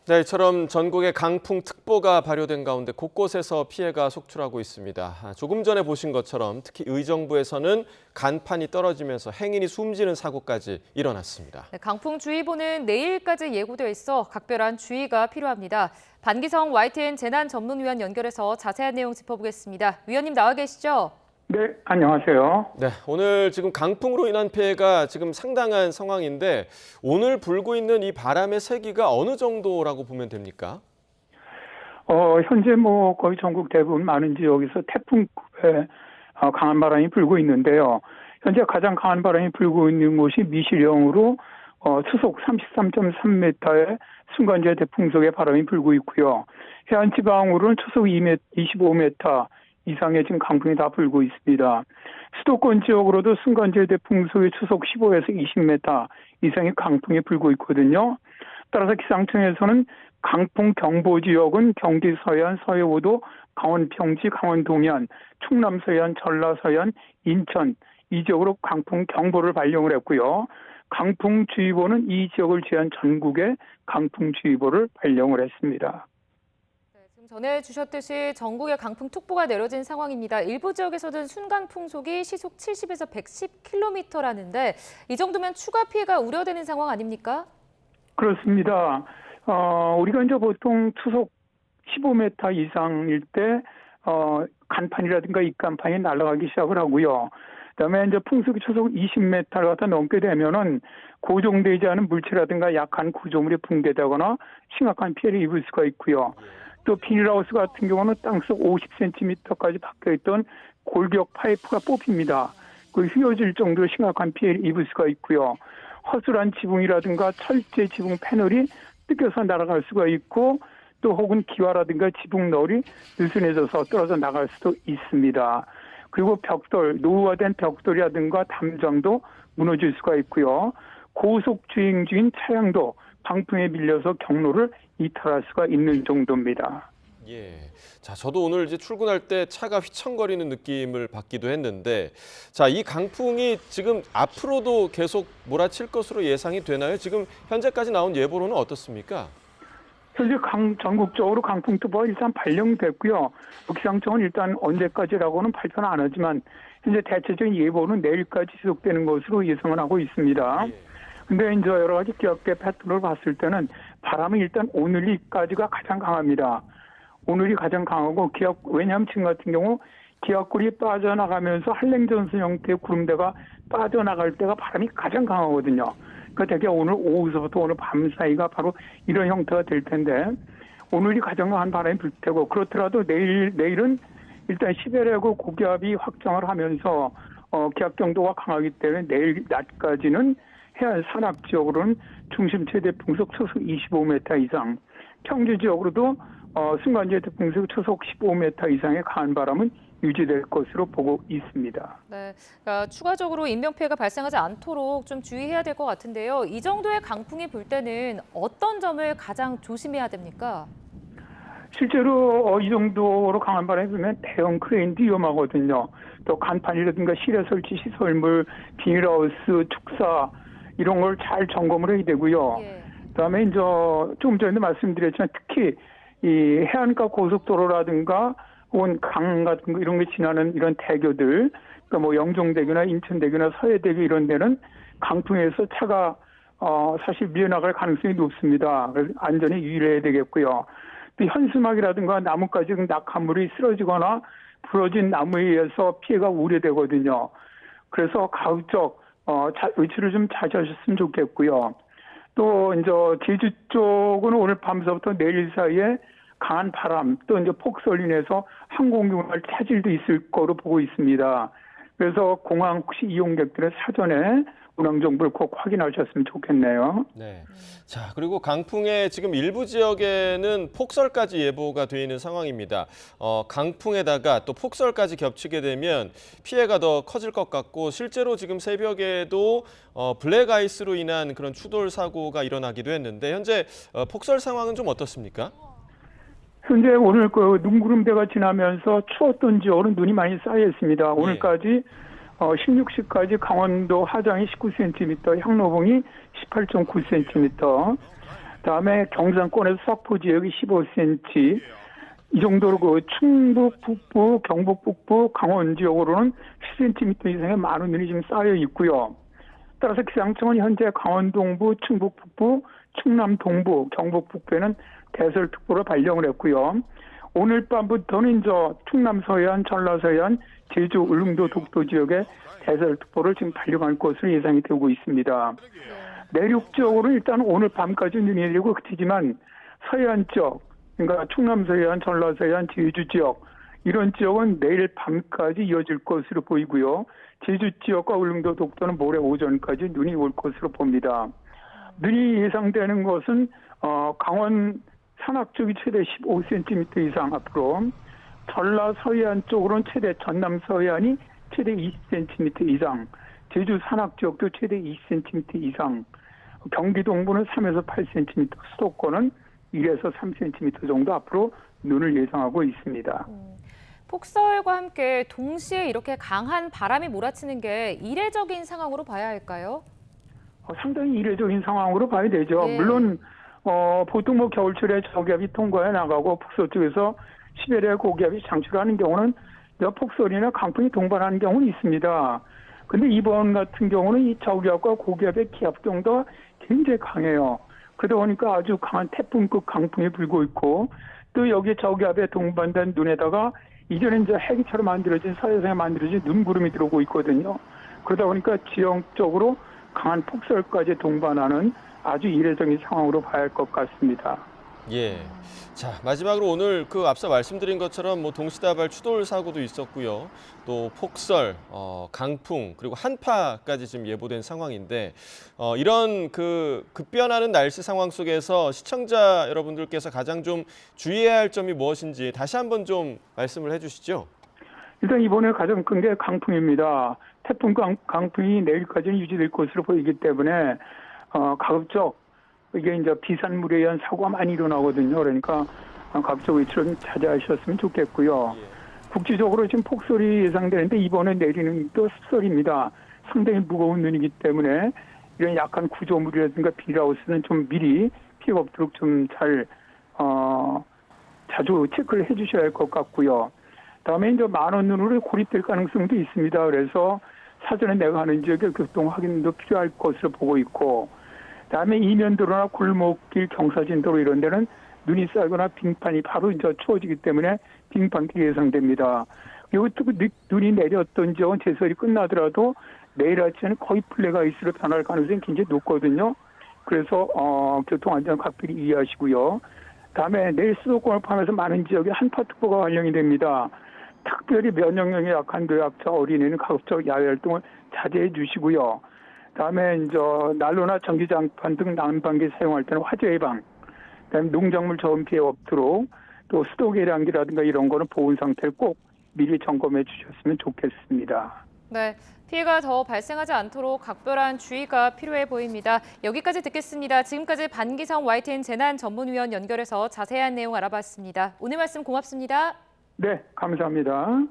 네, 이처럼 전국에 강풍특보가 발효된 가운데 곳곳에서 피해가 속출하고 있습니다. 조금 전에 보신 것처럼 특히 의정부에서는 간판이 떨어지면서 행인이 숨지는 사고까지 일어났습니다. 네, 강풍주의보는 내일까지 예고되어 있어 각별한 주의가 필요합니다. 반기성 YTN 재난전문위원 연결해서 자세한 내용 짚어보겠습니다. 위원님 나와 계시죠? 네, 안녕하세요. 네, 오늘 지금 강풍으로 인한 피해가 지금 상당한 상황인데 오늘 불고 있는 이 바람의 세기가 어느 정도라고 보면 됩니까? 현재 거의 전국 대부분 많은 지역에서 태풍급의 강한 바람이 불고 있는데요. 현재 가장 강한 바람이 불고 있는 곳이 미시령으로 초속 33.3m의 순간제 대풍속의 바람이 불고 있고요. 해안 지방으로는 초속 25m 이상의 지금 강풍이 다 불고 있습니다. 수도권 지역으로도 순간제 대풍속의 초속 15에서 20m 이상의 강풍이 불고 있거든요. 따라서 기상청에서는 강풍 경보 지역은 경기 서해안, 서해오도, 강원 평지, 강원 동해안, 충남 서해안, 전라 서해안, 인천 이 지역으로 강풍 경보를 발령을 했고요. 강풍주의보는 이 지역을 제한 전국에 강풍주의보를 발령을 했습니다. 지금 전해주셨듯이 전국에 강풍특보가 내려진 상황입니다. 일부 지역에서는 순간 풍속이 시속 70에서 110km라는데 이 정도면 추가 피해가 우려되는 상황 아닙니까? 그렇습니다. 우리가 이제 보통 초속 15m 이상일 때 간판이라든가 입간판이 날아가기 시작을 하고요. 그다음에 이제 풍속이 초속 20m를 갖다 넘게 되면은 고정되지 않은 물체라든가 약한 구조물이 붕괴되거나 심각한 피해를 입을 수가 있고요. 또 비닐하우스 같은 경우는 땅속 50cm까지 박혀있던 골격 파이프가 뽑힙니다. 그 휘어질 정도로 심각한 피해를 입을 수가 있고요. 허술한 지붕이라든가 철제 지붕 패널이 뜯겨서 날아갈 수가 있고 또 혹은 기와라든가 지붕 너울이 느슨해져서 떨어져 나갈 수도 있습니다. 그리고 벽돌, 노후화된 벽돌이라든가 담장도 무너질 수가 있고요. 고속 주행 중인 차량도 강풍에 밀려서 경로를 이탈할 수가 있는 정도입니다. 예. 자, 저도 오늘 이제 출근할 때 차가 휘청거리는 느낌을 받기도 했는데, 자, 이 강풍이 지금 앞으로도 계속 몰아칠 것으로 예상이 되나요? 지금 현재까지 나온 예보로는 어떻습니까? 현재 전국적으로 강풍특보가 일단 발령됐고요. 기상청은 일단 언제까지라고는 발표는 안 하지만 현재 대체적인 예보는 내일까지 지속되는 것으로 예상을 하고 있습니다. 근데 이제 여러 가지 기압계 패턴을 봤을 때는 바람은 일단 오늘까지가 가장 강합니다. 오늘이 가장 강하고 왜냐하면 지금 같은 경우 기압골이 빠져나가면서 한랭전선 형태의 구름대가 빠져나갈 때가 바람이 가장 강하거든요. 그러니까 대개 오늘 오후서부터 오늘 밤 사이가 바로 이런 형태가 될 텐데 오늘이 가장 강한 바람이 불 테고 그렇더라도 내일은 일단 시베리아고 고기압이 확장을 하면서 기압 경도가 강하기 때문에 내일 낮까지는 해안 산악 지역으로는 중심 최대 풍속 초속 25m 이상, 평지 지역으로도 순간제 대풍속 초속 15m 이상의 강한 바람은 유지될 것으로 보고 있습니다. 네, 그러니까 추가적으로 인명피해가 발생하지 않도록 좀 주의해야 될 것 같은데요. 이 정도의 강풍이 불 때는 어떤 점을 가장 조심해야 됩니까? 실제로 이 정도로 강한 바람이 불면 대형 크레인도 위험하거든요. 또 간판이라든가 실내 설치 시설물, 비닐하우스, 축사 이런 걸 잘 점검을 해야 되고요. 예. 그다음에 이제 조금 전에도 말씀드렸지만 특히 이 해안가 고속도로라든가 혹은 강 같은 거 이런 게 지나는 이런 대교들, 그러니까 뭐 영종대교나 인천대교나 서해대교 이런 데는 강풍에서 차가 사실 밀려나갈 가능성이 높습니다. 그래서 안전에 유의해야 되겠고요. 또 현수막이라든가 나뭇가지 낙하물이 쓰러지거나 부러진 나무에 의해서 피해가 우려되거든요. 그래서 가급적 외출을 좀 자주 하셨으면 좋겠고요. 또 이제 제주 쪽은 오늘 밤서부터 내일 사이에 강한 바람 또 이제 폭설로 인해서 항공기할 차질도 있을 거로 보고 있습니다. 그래서 공항 혹시 이용객들의 사전에 운항 정보를 꼭 확인하셨으면 좋겠네요. 네. 자, 그리고 강풍의 지금 일부 지역에는 폭설까지 예보가 되어 있는 상황입니다. 강풍에다가 또 폭설까지 겹치게 되면 피해가 더 커질 것 같고 실제로 지금 새벽에도 블랙아이스로 인한 그런 추돌 사고가 일어나기도 했는데 현재 폭설 상황은 좀 어떻습니까? 현재 오늘 그 눈구름대가 지나면서 추웠던 지역은 눈이 많이 쌓여 있습니다. 오늘까지 16시까지 강원도 하장이 19cm, 향로봉이 18.9cm, 그다음에 경상권에서 석포 지역이 15cm, 이 정도로 그 충북 북부, 경북 북부, 강원 지역으로는 10cm 이상의 많은 눈이 지금 쌓여 있고요. 따라서 기상청은 현재 강원 동부, 충북 북부, 충남 동부, 경북 북부에는 대설특보를 발령을 했고요. 오늘 밤부터는 충남 서해안, 전라 서해안, 제주, 울릉도, 독도 지역에 대설특보를 지금 발령할 것으로 예상이 되고 있습니다. 내륙 지역으로는 일단 오늘 밤까지 눈이 내리고 그치지만 서해안 지역, 그러니까 충남 서해안, 전라 서해안, 제주 지역 이런 지역은 내일 밤까지 이어질 것으로 보이고요. 제주 지역과 울릉도, 독도는 모레 오전까지 눈이 올 것으로 봅니다. 눈이 예상되는 것은 강원 산악 쪽이 최대 15cm 이상 앞으로, 전라 서해안 쪽으로는 전남 서해안이 최대 20cm 이상, 제주 산악 지역도 최대 20cm 이상, 경기 동부는 3에서 8cm, 수도권은 1에서 3cm 정도 앞으로 눈을 예상하고 있습니다. 폭설과 함께 동시에 이렇게 강한 바람이 몰아치는 게 이례적인 상황으로 봐야 할까요? 상당히 이례적인 상황으로 봐야 되죠. 네. 물론 보통 겨울철에 저기압이 통과해 나가고 북서쪽에서 시베리아 고기압이 창출하는 경우는 폭설이나 강풍이 동반하는 경우는 있습니다. 근데 이번 같은 경우는 이 저기압과 고기압의 기압 정도가 굉장히 강해요. 그러다 보니까 아주 강한 태풍급 강풍이 불고 있고, 또 여기 저기압에 동반된 눈에다가 이전에 이제 해기처럼 만들어진 서해상에 만들어진 눈구름이 들어오고 있거든요. 그러다 보니까 지형적으로 강한 폭설까지 동반하는 아주 이례적인 상황으로 봐야 할 것 같습니다. 예. 자, 마지막으로 오늘 앞서 말씀드린 것처럼 동시다발 추돌 사고도 있었고요. 또 폭설, 강풍, 그리고 한파까지 지금 예보된 상황인데, 이런 급변하는 날씨 상황 속에서 시청자 여러분들께서 가장 좀 주의해야 할 점이 무엇인지 다시 한번 좀 말씀을 해주시죠. 일단 이번에 가장 큰 게 강풍입니다. 태풍 강풍이 내일까지는 유지될 것으로 보이기 때문에 가급적 이게 이제 비산물에 의한 사고가 많이 일어나거든요. 그러니까 가급적 외출 좀 자제하셨으면 좋겠고요. 국지적으로 지금 폭설이 예상되는데 이번에 내리는 또 습설입니다. 상당히 무거운 눈이기 때문에 이런 약한 구조물이라든가 비닐하우스는 좀 미리 피해가 없도록 좀 잘 자주 체크를 해주셔야 할 것 같고요. 다음에 이제 많은 눈으로 고립될 가능성도 있습니다. 그래서 사전에 내가 하는 지역의 교통 확인도 필요할 것으로 보고 있고, 다음에 이면도로나 골목길, 경사진도로 이런 데는 눈이 쌓이거나 빙판이 바로 이제 추워지기 때문에 빙판길이 예상됩니다. 그리고 또 눈이 내렸던 지역은 제설이 끝나더라도 내일 아침에는 거의 플레가 아이스로 변할 가능성이 굉장히 높거든요. 그래서 교통안전 각별히 이해하시고요. 다음에 내일 수도권을 포함해서 많은 지역에 한파특보가 발령이 됩니다. 특별히 면역력이 약한 노약자, 어린이는 가급적 야외 활동을 자제해 주시고요. 다음에 이제 난로나 전기장판 등 난방기 사용할 때는 화재 예방, 그다음에 농작물 저온 피해 없도록, 또 수도 계량기라든가 이런 거는 보온 상태를 꼭 미리 점검해 주셨으면 좋겠습니다. 네, 피해가 더 발생하지 않도록 각별한 주의가 필요해 보입니다. 여기까지 듣겠습니다. 지금까지 반기성 YTN 재난전문위원 연결해서 자세한 내용 알아봤습니다. 오늘 말씀 고맙습니다. 네, 감사합니다.